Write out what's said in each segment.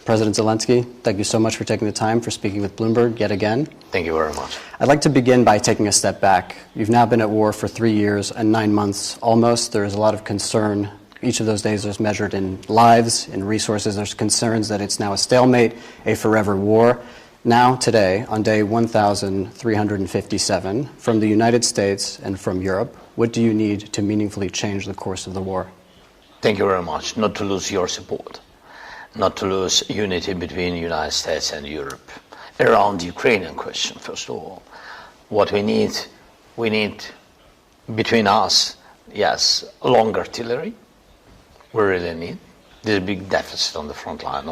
President Zelensky, thank you so much for taking the time for speaking with Bloomberg yet again. Thank you very much. I'd like to begin by taking a step back. You've now been at war for 3 years and 9 months almost. There is a lot of concern. Each of those days is measured in lives, in resources. There's concerns that it's now a stalemate, a forever war. Now, today, on day 1,357, from the United States and from Europe, what do you need to meaningfully change the course of the war? Thank you very much. Not to lose your support, not to lose unity between the United States and Europe around the Ukrainian question, first of all. What we need between us, yes, long artillery, we really need. There's a big deficit on the front line.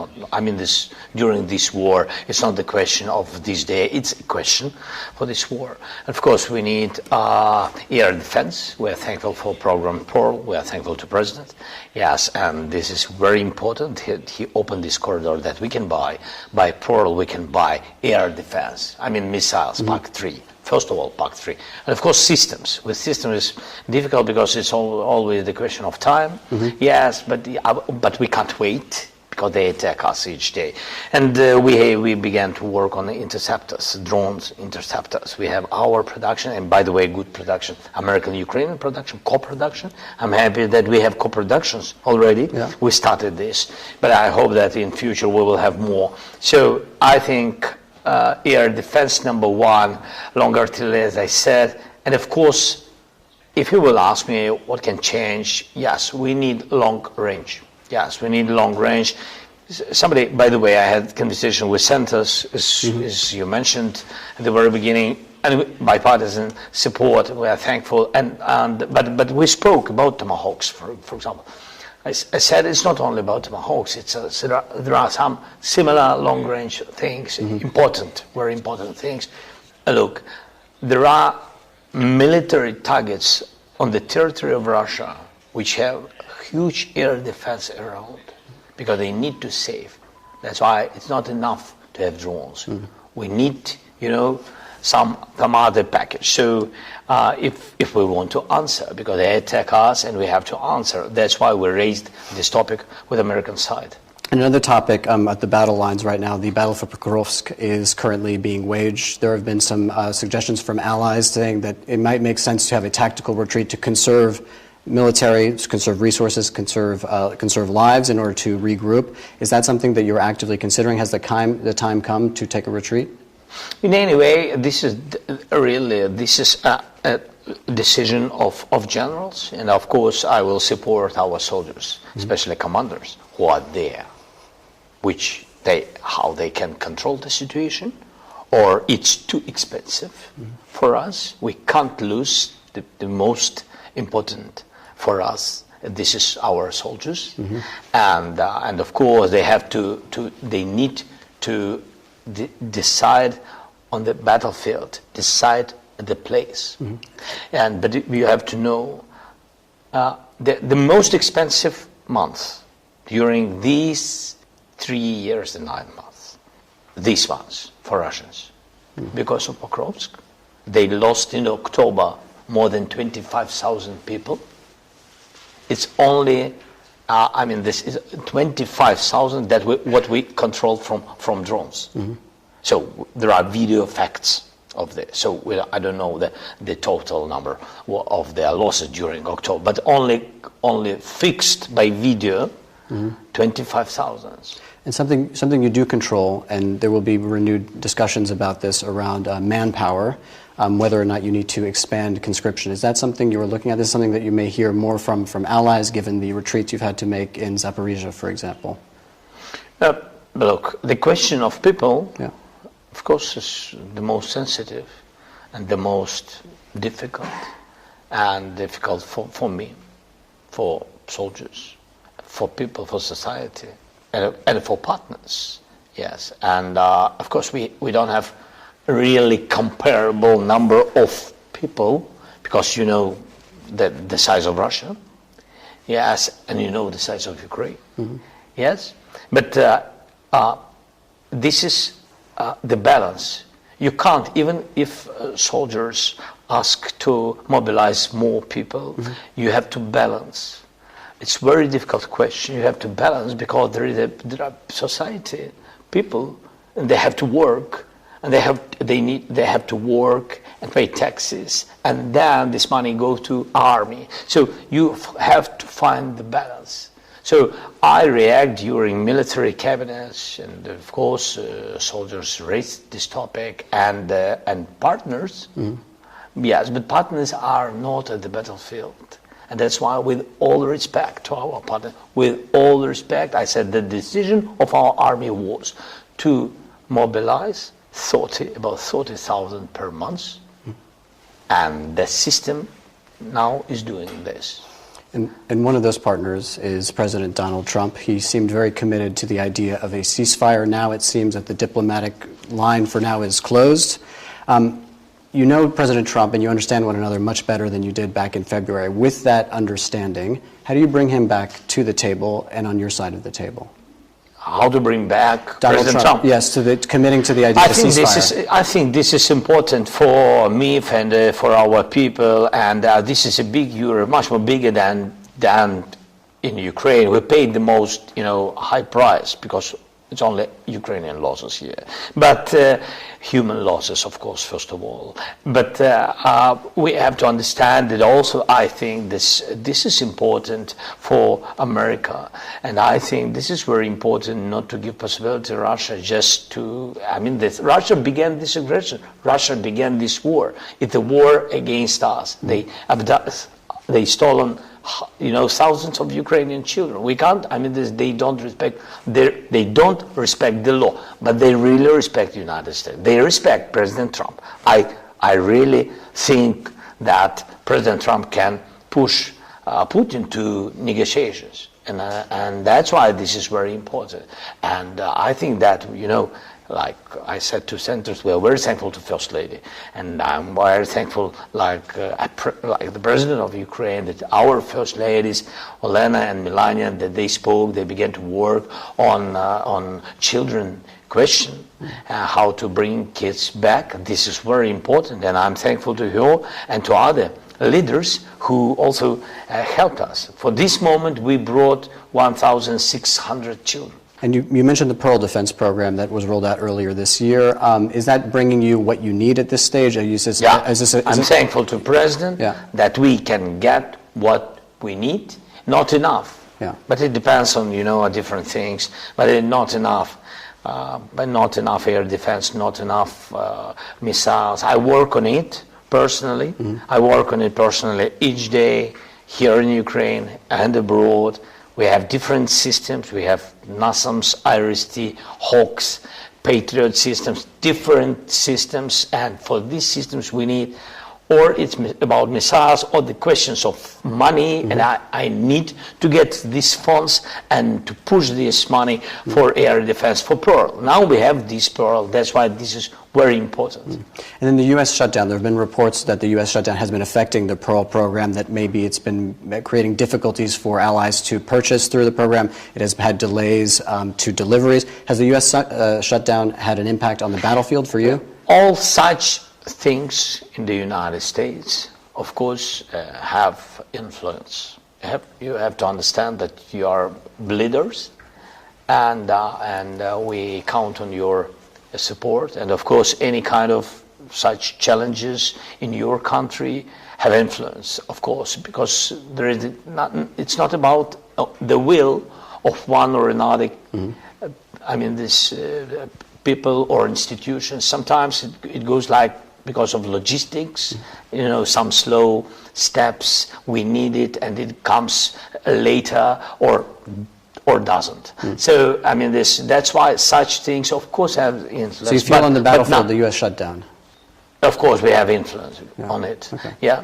During this war, it's not the question of this day, it's a question for this war. And of course, we need air defense. We are thankful for program Pearl. We are thankful to the President. Yes, and this is very important. He opened this corridor that we can buy. By Pearl, we can buy air defense. Missiles, PAC-3. First of all, PAC-3. And of course, systems. With systems, it's difficult because it's always the question of time. Yes, but we can't wait because they attack us each day. And we began to work on the interceptors, drones, interceptors. We have our production, and by the way, good production, American-Ukrainian production, co-production. I'm happy that we have co-productions already. Yeah. We started this, but I hope that in future we will have more. So I think air defense, number one, long artillery, as I said, and of course, if you will ask me what can change, yes, we need long range. Yes, we need long range. Somebody, by the way, I had a conversation with Santos, as you mentioned at the very beginning, and bipartisan support. We are thankful, but we spoke about tomahawks, for example. I said it's not only about tomahawks. There are some similar long-range things, important, very important things. Look, there are military targets on the territory of Russia which have huge air defense around because they need to save. That's why it's not enough to have drones. We need, some other package. So if we want to answer, because they attack us and we have to answer, that's why we raised this topic with the American side. Another topic at the battle lines right now, the battle for Crook is currently being waged. There have been some suggestions from allies saying that it might make sense to have a tactical retreat to conserve military, conserve resources, conserve lives in order to regroup. Is that something that you're actively considering? Has the time come to take a retreat? In any way, this is a decision of generals, and of course I will support our soldiers, especially commanders who are there, how they can control the situation, or it's too expensive for us. We can't lose the most important for us. This is our soldiers, and of course they need to decide on the battlefield, decide the place. But you have to know the most expensive month during these 3 years and 9 months, these ones for Russians, because of Pokrovsk. They lost in October more than 25,000 people. It's only this is 25,000 what we control from drones. So there are video facts of this. So I don't know the total number of their losses during October, but only fixed by video, 25,000. And something you do control, and there will be renewed discussions about this around manpower, whether or not you need to expand conscription. Is that something you were looking at? This is something that you may hear more from allies, given the retreats you've had to make in Zaporizhia, for example. Look, the question of people, of course, is the most sensitive and the most difficult, for me, for soldiers, for people, for society, and for partners. Yes, and of course we don't have a really comparable number of people because the size of Russia, yes, and the size of Ukraine, yes, but this is the balance. You can't, even if soldiers ask to mobilize more people, you have to balance It's a very difficult question. You have to balance because there are society, people, and they have to work, and they have to work and pay taxes, and then this money goes to army. So you have to find the balance. So I react during military cabinets, and of course soldiers raised this topic, and partners. Yes, but partners are not at the battlefield. And that's why, with all respect to our partners, with all respect, I said the decision of our army was to mobilize about 30,000 per month. And the system now is doing this. And one of those partners is President Donald Trump. He seemed very committed to the idea of a ceasefire. Now it seems that the diplomatic line for now is closed. You know President Trump and you understand one another much better than you did back in February. With that understanding, how do you bring him back to the table and on your side of the table? How to bring back Donald President Trump? Yes, to committing to the idea of a ceasefire. I think this is important for me and for our people, and this is a big Europe, much more bigger than in Ukraine. We paid the most, high price because it's only Ukrainian losses here, but human losses, of course, first of all. But we have to understand that also. I think this is important for America, and I think this is very important not to give possibility to Russia just to. Russia began this aggression. Russia began this war. It's a war against us. They stolen. Thousands of Ukrainian children. We can't. They don't respect. They don't respect the law, but they really respect the United States. They respect President Trump. I really think that President Trump can push Putin to negotiations, and that's why this is very important. And I think that like I said to senators, we are very thankful to First Lady, and I'm very thankful, like the President of Ukraine, that our First Ladies, Olena and Melania, that they spoke, they began to work on children question, how to bring kids back. This is very important, and I'm thankful to you and to other leaders who also helped us. For this moment, we brought 1,600 children. And you mentioned the Pearl Defense Program that was rolled out earlier this year. Is that bringing you what you need at this stage? I'm thankful to President that we can get what we need. Not enough, but it depends on different things. But not enough. But not enough air defense, not enough missiles. I work on it personally. I work on it personally each day here in Ukraine and abroad. We have different systems. We have NASAMS, IRIS-T, Hawks, Patriot systems, different systems. And for these systems we need, or it's about missiles, or the questions of money. And I need to get these funds and to push this money for air defense, for Pearl. Now we have this Pearl. That's why this is very important. And then the U.S. shutdown, there have been reports that the U.S. shutdown has been affecting the Pearl program, that maybe it's been creating difficulties for allies to purchase through the program. It has had delays to deliveries. Has the U.S. shutdown had an impact on the battlefield for you? All such things in the United States, of course, have influence. You have to understand that you are leaders, and we count on your support. And of course, any kind of such challenges in your country have influence, of course, because it's not about the will of one or another. People or institutions. Sometimes it goes like, because of logistics, some slow steps, we need it, and it comes later or doesn't. So that's why such things, of course, have influence. So you feel on the battlefield the U.S. shutdown? Of course, we have influence on it. Okay. Yeah.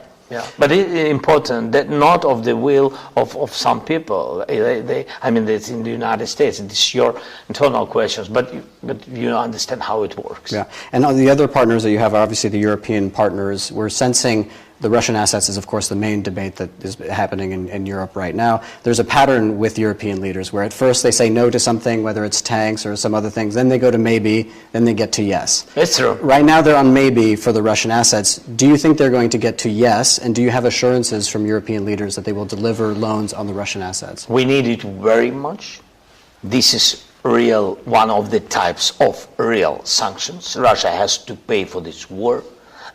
But it's important that not of the will of some people. It's in the United States. It's your internal questions, but you understand how it works. Yeah. And the other partners that you have are obviously the European partners. We're sensing the Russian assets is, of course, the main debate that is happening in Europe right now. There's a pattern with European leaders where at first they say no to something, whether it's tanks or some other things, then they go to maybe, then they get to yes. That's true. Right now they're on maybe for the Russian assets. Do you think they're going to get to yes, and do you have assurances from European leaders that they will deliver loans on the Russian assets? We need it very much. This is one of the types of real sanctions. Russia has to pay for this war.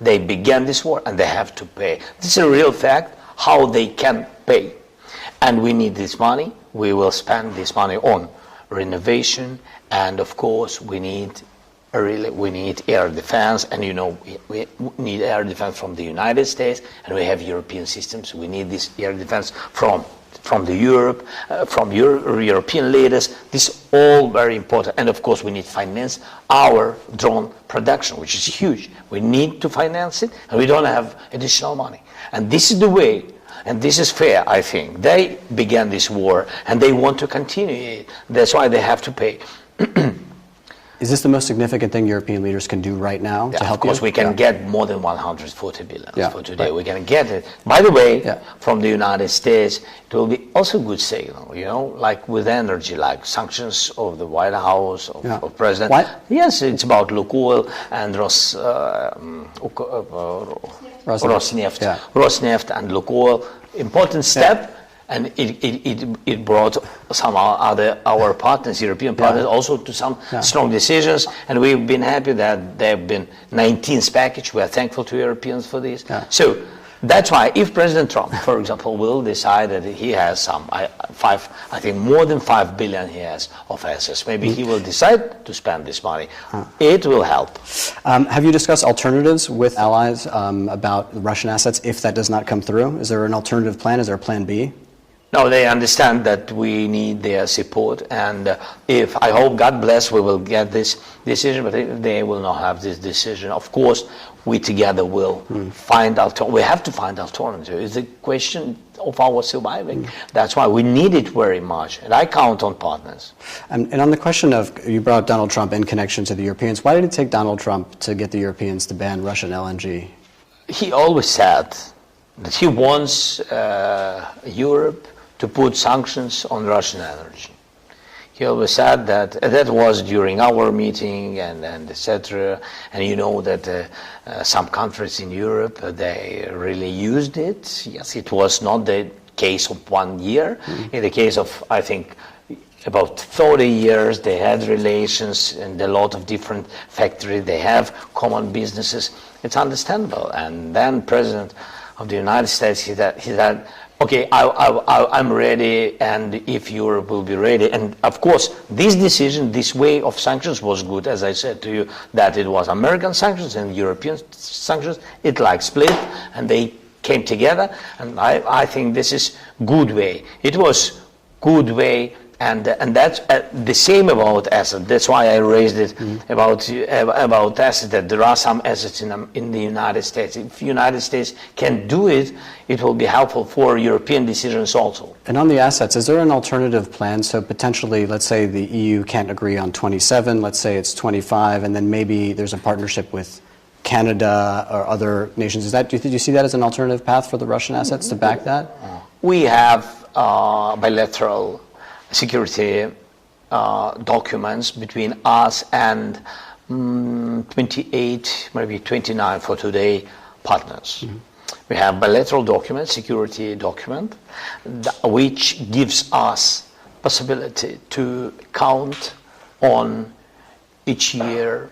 They began this war and they have to pay. This is a real fact, how they can pay. And we need this money. We will spend this money on renovation, and of course we need air defense, and we need air defense from the United States, and we have European systems. We need this air defense from European leaders. This is all very important. And of course we need to finance our drone production, which is huge. We need to finance it, and we don't have additional money. And this is the way, and this is fair, I think. They began this war and they want to continue it. That's why they have to pay. Is this the most significant thing European leaders can do right now to help you? Of course, we can get more than 140 billion for today. Right. We can get it. By the way, from the United States, it will be also a good signal, like with energy, like sanctions of the White House, of President. What? Yes, it's about Lukoil and Rosneft and Lukoil. Important step. And it brought some our partners, European partners, also to some strong decisions. And we've been happy that there have been 19th package. We are thankful to Europeans for this. So that's why if President Trump, for example, will decide that he has more than 5 billion he has of assets, maybe he will decide to spend this money. It will help. Have you discussed alternatives with allies about the Russian assets if that does not come through? Is there an alternative plan? Is there a plan B? No, they understand that we need their support, and I hope, God bless, we will get this decision, but if they will not have this decision, of course, we together will we have to find alternatives. It's a question of our surviving. That's why we need it very much, and I count on partners. And on the question of, you brought Donald Trump in connection to the Europeans, why did it take Donald Trump to get the Europeans to ban Russian LNG? He always said that he wants Europe to put sanctions on Russian energy. He always said that was during our meeting and etc. And that some countries in Europe, they really used it. Yes, it was not the case of 1 year. In the case of, I think, about 30 years, they had relations and a lot of different factories. They have common businesses. It's understandable. And then President of the United States, he said, okay, I'm ready, and if Europe will be ready. And of course, this decision, this way of sanctions was good, as I said to you, that it was American sanctions and European sanctions. It split, and they came together, and I think this is good way. It was good way. And that's the same about assets. That's why I raised it about assets, that there are some assets in the United States. If the United States can do it, it will be helpful for European decisions also. And on the assets, is there an alternative plan? So potentially, let's say the EU can't agree on 27, let's say it's 25, and then maybe there's a partnership with Canada or other nations. Do you see that as an alternative path for the Russian assets to back that? We have bilateral security documents between us and 28, maybe 29 for today, partners. We have bilateral documents, security document, which gives us possibility to count on each year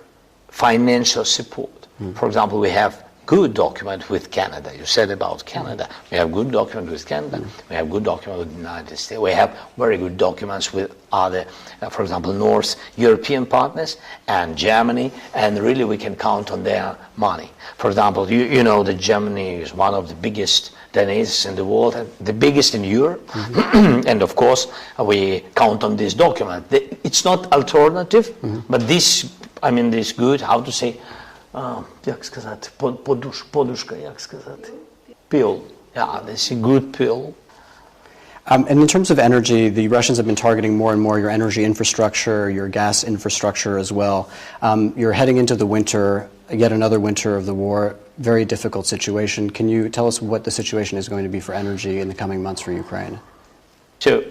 financial support. For example, we have good document with Canada. You said about Canada. We have good document with Canada. We have good document with the United States. We have very good documents with other, for example, North European partners and Germany, and really we can count on their money. For example, you know that Germany is one of the biggest donors in the world, and the biggest in Europe, and of course we count on this document. It's not alternative, but this good, how to say, як сказати, подушка, як сказати, pill. Yeah, this is a good pill. And in terms of energy, the Russians have been targeting more and more your energy infrastructure, your gas infrastructure as well. You're heading into the winter, yet another winter of the war. very difficult situation. Can you tell us what the situation is going to be for energy in the coming months for Ukraine? So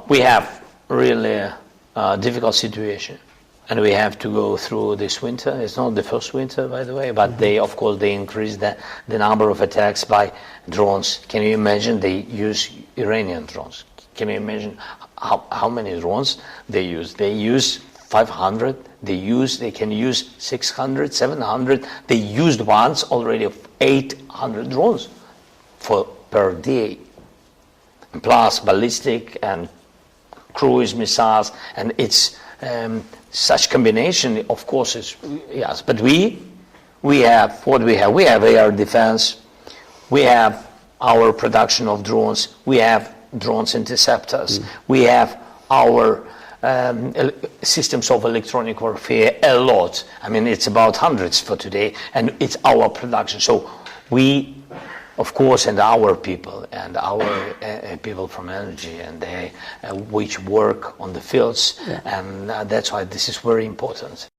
we have really a difficult situation, and we have to go through this winter. It's not the first winter, by the way, but they increased the number of attacks by drones. Can you imagine they use Iranian drones? Can you imagine how many drones they use? They use 500. They can use 600, 700. They used once already of 800 drones per day, and plus ballistic and cruise missiles, and it's such combination. Of course, is yes. But we have what we have. We have air defense. We have our production of drones. We have drones interceptors. We have our systems of electronic warfare, a lot. I mean, it's about hundreds for today, and it's our production. So we, of course, and our people people from energy, and they which work on the fields, and that's why this is very important.